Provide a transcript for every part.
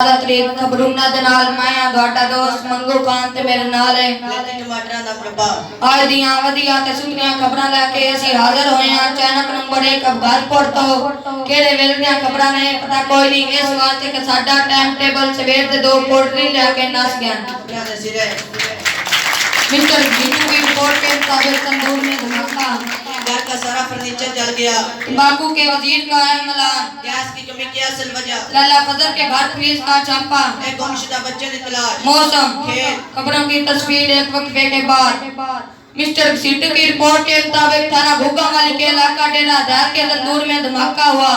खबरों दे नाल मैं ਤੁਹਾਡਾ ਦੋਸਤ ਮੰਗੂ ਖਾਨ ਤੇ ਮੇਰੇ ਨਾਲ ਹੈ टमाटरां दा मुरब्बा आज ਦੀਆਂ ਵਧੀਆ ਤੇ ਸੁਣੀਆਂ ਖਬਰਾਂ ਲੈ ਕੇ ਅਸੀਂ ਹਾਜ਼ਰ ਹੋਏ ਹਾਂ ਚੈਨਲ ਨੰਬਰ 1 ਅਫਗਾਨਪੁਰ ਤੋਂ ਕਿਹੜੇ ਵੇਲੇ ਦੀਆਂ ਖਬਰਾਂ ਨੇ ਪਤਾ ਕੋਈ ਨਹੀਂ ਇਸ ਵਾਸਤੇ ਕਿ ਸਾਡਾ ਟਾਈਮ ਟੇਬਲ ਸਵੇਰ ਦੇ 2 ਪੋਲਟਰੀ ਲੈ ਕੇ ਨਸ ਗਿਆ खबरां दे सिरे मिस्टर जीतू की रिपोर्ट के मुताबिक तंदूर में धमाका घर का सारा फर्नीचर जल गया तंबाकू के वजीर का ऐलान गैस की कमी की असल वजह लाला फजल के घर पुलिस का छापा एक गुमशुदा बच्चे की तलाश मौसम खेल खबरों की तस्वीर एक वक्फे के बाद मिस्टर सीटू की रिपोर्ट के मुताबिक थाना भुग्गा वाली के इलाका डेरा हज़ार के तंदूर में धमाका हुआ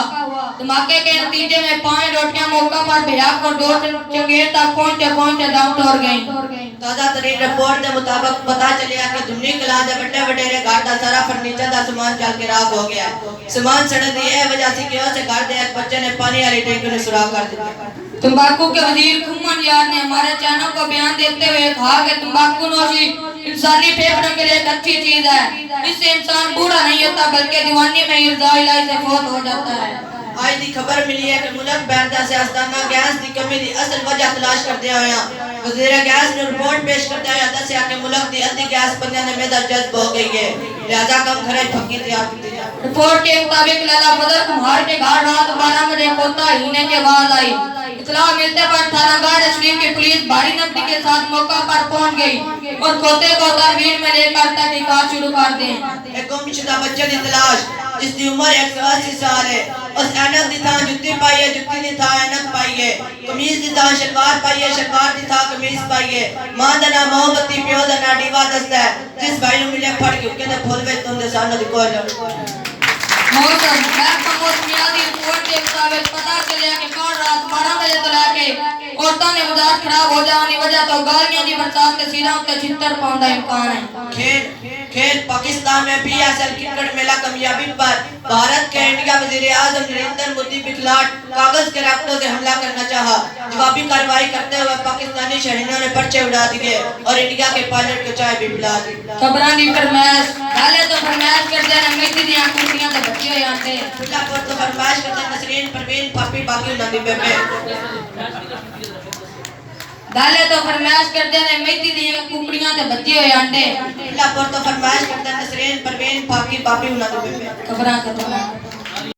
धमाके के नतीजे में 5 रोटियां मौका पर भिड़ा कर 2 चंगेर तक पहुंचे दम तोड़ गई ताजा तरीन रिपोर्ट के मुताबिक पता चलिया कि दुमनी कलां दे बड़े वडेरे घर दा सारा फर्नीचर दा सामान जल के राख हो गया सामान सड़न दी यह वजह थी कि उस घर दे एक बच्चे ने पानी वाली टैंकी ने सुराख कर दिया तंबाकू के वजीर खुम्मन यार ने हमारे चैनल को बयान देते हुए कहा कि तंबाकू नोशी इंसानी फेफड़ों के लिए एक अच्छी चीज है इससे इंसान बूढ़ा नहीं होता बल्कि दीवानी में इर्जा इलाज से फौत हो जाता है आज दी खबर मिली है कि मुल्क बैरदा सियासतदाना गैस की कमी की असल वजह तलाश करते हुए वजीर गैस ने रिपोर्ट पेश करते हुए दस्या कि मुल्क की अद्धी गैस बंदियां ने मेदा जज्ब हो गई है लिहाजा कम खर्च फक्की तैयार की जाए रिपोर्ट के मुताबिक लाला फजल कुम्हार के घर रात 12 बजे कोता हीने की आवाज आई इत्तला मिलते पर थानागार शरीफ की पुलिस भारी नकदी के साथ मौका पर पहुंच गई और खोते को तहवील में लेकर तहकीकात शुरू कर दी एक गुमशुदा बच्चे की तलाश जिसकी उम्र 180 साल है उस ऐनक दी थां जुत्ती पाई है जुत्ती दी थां ऐनक पाई है कमीज दी थां शलवार पाई है शलवार दी थां कमीज पाई है मां दा नाम मोहब्बती प्यो दा नाम दीवा दसदा है जिस भाई नु मिले फड़ के उके दे फुल विच तुंदे सामने दी कोई मौसम मौसमिया की रिपोर्ट के मुताबिक पता चला कि कल रात 12 बजे तो लेके औरतों ने मिजाज खराब हो जाने वजह तो गालियां दी बरसात के सिरों पे छितर पाउंदा इम्कान है खेल पाकिस्तान में PSL क्रिकेट मेला कामयाबी पर भारत के इंडिया वजीर आजम नरेंद्र मोदी बिखलाट कागज के राफ्टों से हमला करना चाहा जवाबी कार्रवाई करते हुए पाकिस्तानी शहीदों ने पर्चे उड़ा दिए और इंडिया के पायलट को चाय भी पिला दी खबरां दी फरमाइश डाले तो फरमाइश करते हैं मिट्टी दी कुर्सियां ते बच्चे हो जाते खुला पर तो फरमाइश करते नसरीन परवीन पापी बाकी नदी बेबे डाले तो फरमाइश करते हैं मिट्टी दी कुकड़ियां ते बच्चे हो जाते खुला पर तो फरमाइश करते नसरीन परवीन पापी बाकी नदी बेबे खबरां खत्म